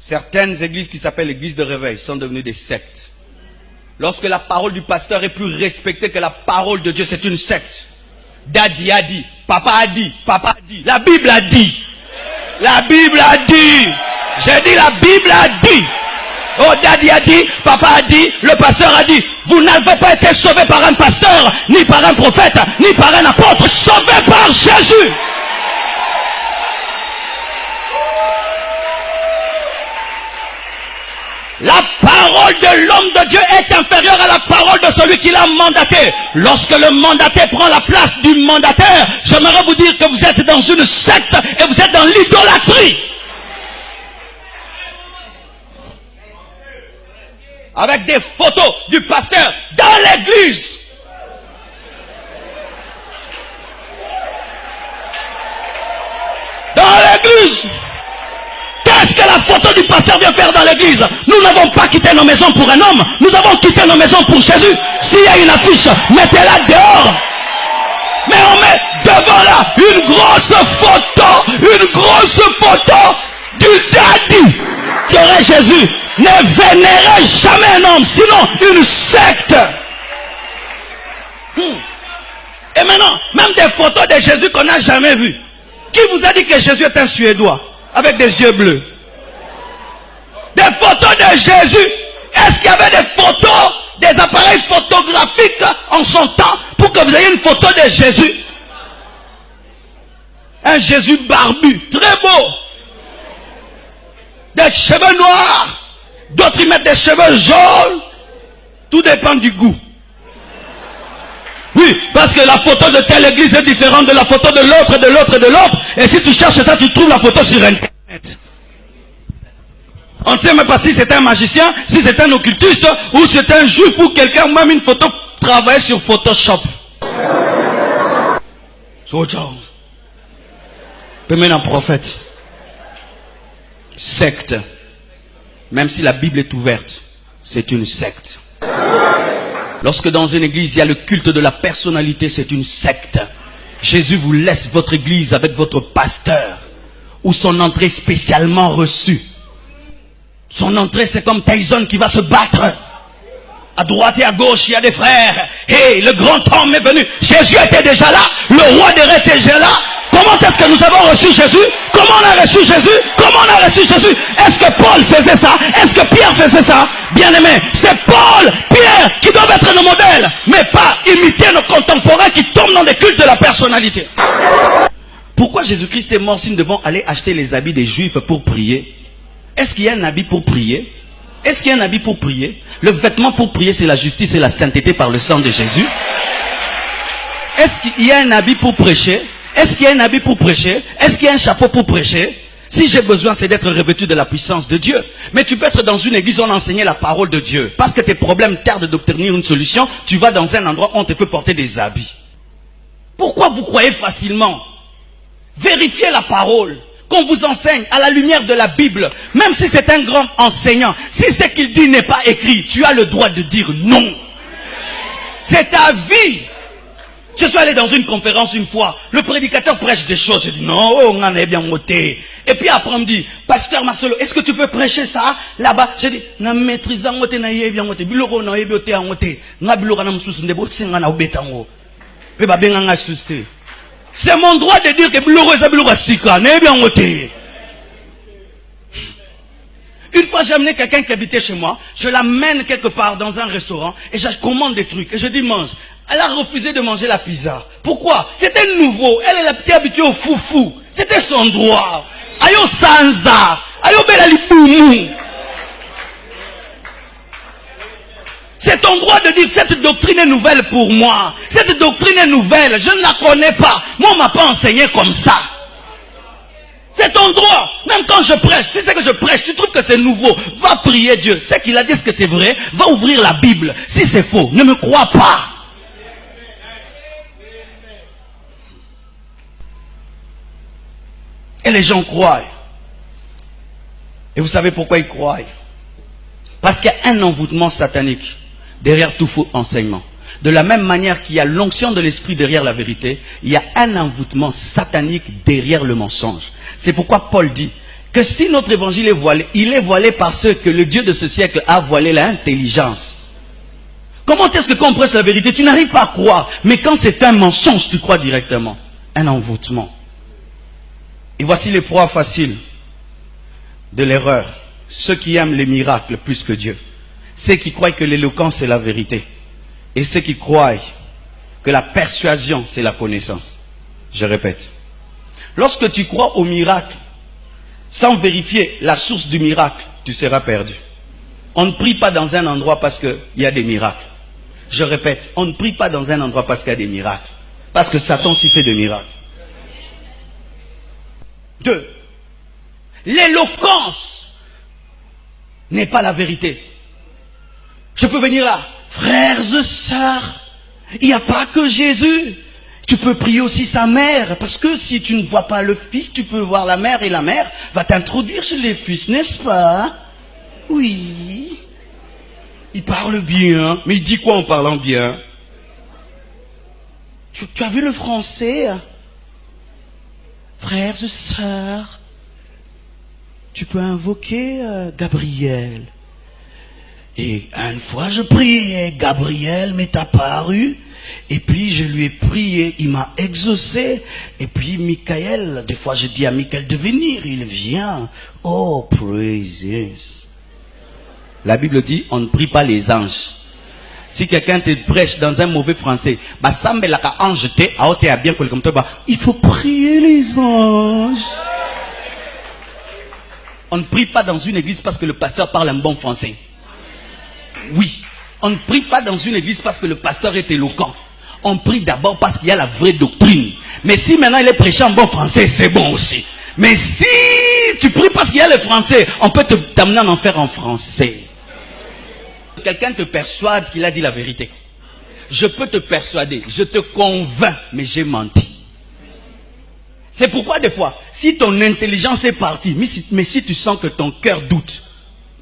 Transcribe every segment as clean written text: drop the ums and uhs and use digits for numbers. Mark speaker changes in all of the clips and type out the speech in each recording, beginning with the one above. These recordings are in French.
Speaker 1: Certaines églises qui s'appellent l'église de réveil sont devenues des sectes. Lorsque la parole du pasteur est plus respectée que la parole de Dieu, c'est une secte. Daddy a dit, papa a dit, papa a dit. La Bible a dit. La Bible a dit. J'ai dit la Bible a dit. Oh, Daddy a dit, papa a dit, le pasteur a dit. Vous n'avez pas été sauvé par un pasteur, ni par un prophète, ni par un apôtre. Sauvé par Jésus. La parole de l'homme de Dieu est inférieure à la parole de celui qui l'a mandaté. Lorsque le mandaté prend la place du mandataire, j'aimerais vous dire que vous êtes dans une secte et vous êtes dans l'idolâtrie. Avec des photos du pasteur dans l'église. Dans l'église. Qu'est-ce que la photo du pasteur vient faire dans l'église? Nous n'avons pas quitté nos maisons pour un homme. Nous avons quitté nos maisons pour Jésus. S'il y a une affiche, mettez-la dehors. Mais on met devant là une grosse photo du daddy. Qu'aurait Jésus? Ne vénérez jamais un homme, sinon une secte. Et maintenant, même des photos de Jésus qu'on n'a jamais vues. Qui vous a dit que Jésus est un Suédois avec des yeux bleus? Des photos de Jésus. Est-ce qu'il y avait des photos, des appareils photographiques en son temps pour que vous ayez une photo de Jésus? Un Jésus barbu, très beau. Des cheveux noirs. D'autres y mettent des cheveux jaunes. Tout dépend du goût. Oui, parce que la photo de telle église est différente de la photo de l'autre, de l'autre, de l'autre. Et si tu cherches ça, tu trouves la photo sur Internet. On ne sait même pas si c'est un magicien, si c'est un occultiste, ou c'est un juif, ou quelqu'un, même une photo travaille sur Photoshop. Même un prophète. Secte. Même si la Bible est ouverte, c'est une secte. Lorsque dans une église, il y a le culte de la personnalité, c'est une secte. Jésus vous laisse votre église avec votre pasteur, ou son entrée spécialement reçue. Son entrée, c'est comme Tyson qui va se battre. À droite et à gauche, il y a des frères. Et le grand homme est venu. Jésus était déjà là. Le roi des rois était déjà là. Comment est-ce que nous avons reçu Jésus? Comment on a reçu Jésus? Comment on a reçu Jésus? Est-ce que Paul faisait ça? Est-ce que Pierre faisait ça? Bien aimé, c'est Paul, Pierre qui doivent être nos modèles, mais pas imiter nos contemporains qui tombent dans des cultes de la personnalité. Pourquoi Jésus-Christ est mort si nous devons aller acheter les habits des Juifs pour prier? Est-ce qu'il y a un habit pour prier? Est-ce qu'il y a un habit pour prier? Le vêtement pour prier, c'est la justice et la sainteté par le sang de Jésus. Est-ce qu'il y a un habit pour prêcher? Est-ce qu'il y a un habit pour prêcher? Est-ce qu'il y a un chapeau pour prêcher? Si j'ai besoin, c'est d'être revêtu de la puissance de Dieu. Mais tu peux être dans une église où on enseignait la parole de Dieu. Parce que tes problèmes tardent d'obtenir une solution, tu vas dans un endroit où on te fait porter des habits. Pourquoi vous croyez facilement? Vérifiez la parole qu'on vous enseigne à la lumière de la Bible. Même si c'est un grand enseignant, si ce qu'il dit n'est pas écrit, tu as le droit de dire non. C'est ta vie. Je suis allé dans une conférence une fois, le prédicateur prêche des choses, je dis non, on en est bien moté. Et puis après on me dit, pasteur Marcelo, est-ce que tu peux prêcher ça là-bas? Je dis, na maîtrise en moté, na yé bien moté, biloko na yé bioté en moté, na biloko na msous ndebo singa na obetango. Pe ba benga nga susté. C'est mon droit de dire que biloko za biloko sika, na yé bien moté. Une fois j'ai amené quelqu'un qui habitait chez moi, je l'amène quelque part dans un restaurant et je commande des trucs et je dis mange. Elle a refusé de manger la pizza. Pourquoi? C'était nouveau. Elle était habituée au foufou. C'était son droit. Ayo sanza. Ayo belaliboumou. C'est ton droit de dire cette doctrine est nouvelle pour moi. Cette doctrine est nouvelle. Je ne la connais pas. Moi on ne m'a pas enseigné comme ça. C'est ton droit. Même quand je prêche, si c'est que je prêche, tu trouves que c'est nouveau, va prier Dieu. C'est qu'il a dit ce que c'est vrai, va ouvrir la Bible. Si c'est faux, ne me crois pas. Et les gens croient. Et vous savez pourquoi ils croient? Parce qu'il y a un envoûtement satanique derrière tout faux enseignement. De la même manière qu'il y a l'onction de l'esprit derrière la vérité, il y a un envoûtement satanique derrière le mensonge. C'est pourquoi Paul dit, que si notre évangile est voilé, il est voilé parce que le Dieu de ce siècle a voilé l'intelligence. Comment est-ce que quand on prêche la vérité, tu n'arrives pas à croire, mais quand c'est un mensonge, tu crois directement. Un envoûtement. Et voici les proies faciles de l'erreur. Ceux qui aiment les miracles plus que Dieu. Ceux qui croient que l'éloquence c'est la vérité. Et ceux qui croient que la persuasion c'est la connaissance. Je répète. Lorsque tu crois au miracle, sans vérifier la source du miracle, tu seras perdu. On ne prie pas dans un endroit parce qu'il y a des miracles. Je répète, on ne prie pas dans un endroit parce qu'il y a des miracles. Parce que Satan s'y fait des miracles. 2. L'éloquence n'est pas la vérité. Je peux venir là. Frères et sœurs, il n'y a pas que Jésus. Tu peux prier aussi sa mère. Parce que si tu ne vois pas le fils, tu peux voir la mère. Et la mère va t'introduire chez les fils, n'est-ce pas? Oui. Il parle bien. Mais il dit quoi en parlant bien? Tu as vu le français? Frères et sœurs, tu peux invoquer Gabriel. Et une fois je priais, Gabriel m'est apparu. Et puis je lui ai prié, il m'a exaucé. Et puis Michael, des fois je dis à Michael de venir, il vient. Oh, praises. La Bible dit, on ne prie pas les anges. Si quelqu'un te prêche dans un mauvais français, il faut prier les anges. On ne prie pas dans une église parce que le pasteur parle un bon français. Oui, on ne prie pas dans une église parce que le pasteur est éloquent. On prie d'abord parce qu'il y a la vraie doctrine. Mais si maintenant il est prêché en bon français, c'est bon aussi. Mais si tu pries parce qu'il y a le français, on peut t'amener en enfer en français. Quelqu'un te persuade qu'il a dit la vérité. Je peux te persuader, je te convainc, mais j'ai menti. C'est pourquoi des fois, si ton intelligence est partie, mais si tu sens que ton cœur doute,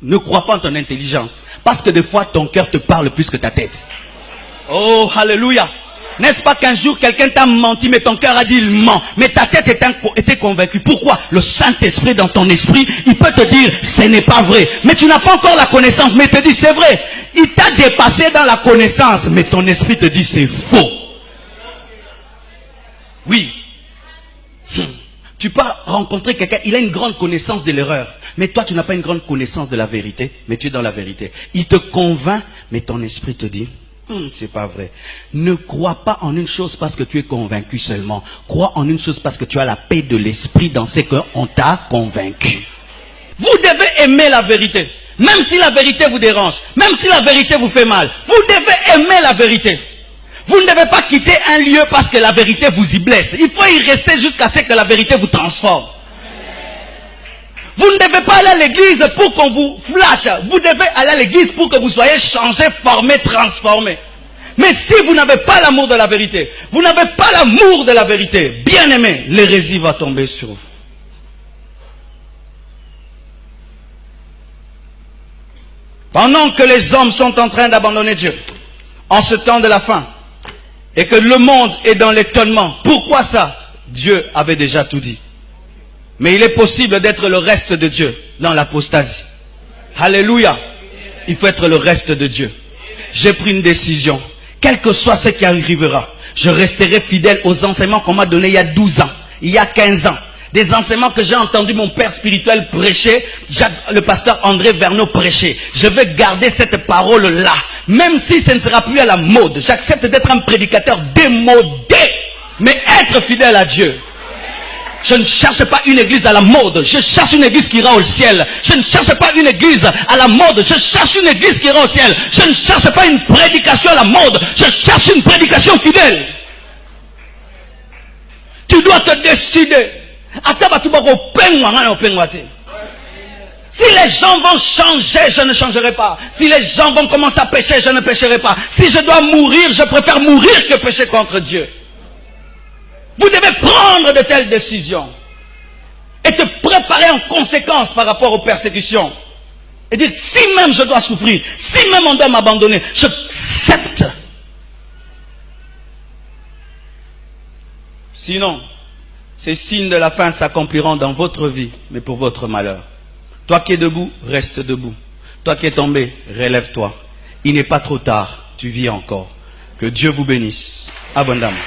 Speaker 1: ne crois pas en ton intelligence. Parce que des fois, ton cœur te parle plus que ta tête. Oh, alléluia. N'est-ce pas qu'un jour, quelqu'un t'a menti, mais ton cœur a dit il ment. Mais ta tête était convaincue. Pourquoi? Le Saint-Esprit dans ton esprit, il peut te dire, ce n'est pas vrai. Mais tu n'as pas encore la connaissance, mais il te dit, c'est vrai. Il t'a dépassé dans la connaissance, mais ton esprit te dit, c'est faux. Oui. Tu peux rencontrer quelqu'un, il a une grande connaissance de l'erreur. Mais toi, tu n'as pas une grande connaissance de la vérité, mais tu es dans la vérité. Il te convainc, mais ton esprit te dit, c'est pas vrai. Ne crois pas en une chose parce que tu es convaincu seulement. Crois en une chose parce que tu as la paix de l'esprit dans ce qu'on t'a convaincu. Vous devez aimer la vérité. Même si la vérité vous dérange, même si la vérité vous fait mal, vous devez aimer la vérité. Vous ne devez pas quitter un lieu parce que la vérité vous y blesse. Il faut y rester jusqu'à ce que la vérité vous transforme. Vous ne devez pas aller à l'église pour qu'on vous flatte. Vous devez aller à l'église pour que vous soyez changé, formé, transformé. Mais si vous n'avez pas l'amour de la vérité, vous n'avez pas l'amour de la vérité, bien aimé, l'hérésie va tomber sur vous. Pendant que les hommes sont en train d'abandonner Dieu, en ce temps de la fin, et que le monde est dans l'étonnement, pourquoi ça? Dieu avait déjà tout dit. Mais il est possible d'être le reste de Dieu dans l'apostasie. Alléluia. Il faut être le reste de Dieu. J'ai pris une décision. Quel que soit ce qui arrivera, je resterai fidèle aux enseignements qu'on m'a donnés il y a 12 ans, il y a 15 ans. Des enseignements que j'ai entendu mon père spirituel prêcher, le pasteur André Verneau prêcher. Je vais garder cette parole-là. Même si ce ne sera plus à la mode. J'accepte d'être un prédicateur démodé, mais être fidèle à Dieu. Je ne cherche pas une église à la mode. Je cherche une église qui ira au ciel. Je ne cherche pas une église à la mode. Je cherche une église qui ira au ciel. Je ne cherche pas une prédication à la mode. Je cherche une prédication fidèle. Tu dois te décider. Si les gens vont changer, je ne changerai pas. Si les gens vont commencer à pécher, je ne pécherai pas. Si je dois mourir, je préfère mourir que pécher contre Dieu. Vous devez prendre de telles décisions et te préparer en conséquence par rapport aux persécutions. Et dire, si même je dois souffrir, si même on doit m'abandonner, j'accepte. Sinon, Ces signes de la fin s'accompliront dans votre vie, mais pour votre malheur. Toi qui es debout, reste debout. Toi qui es tombé, relève-toi. Il n'est pas trop tard, tu vis encore. Que Dieu vous bénisse abondamment.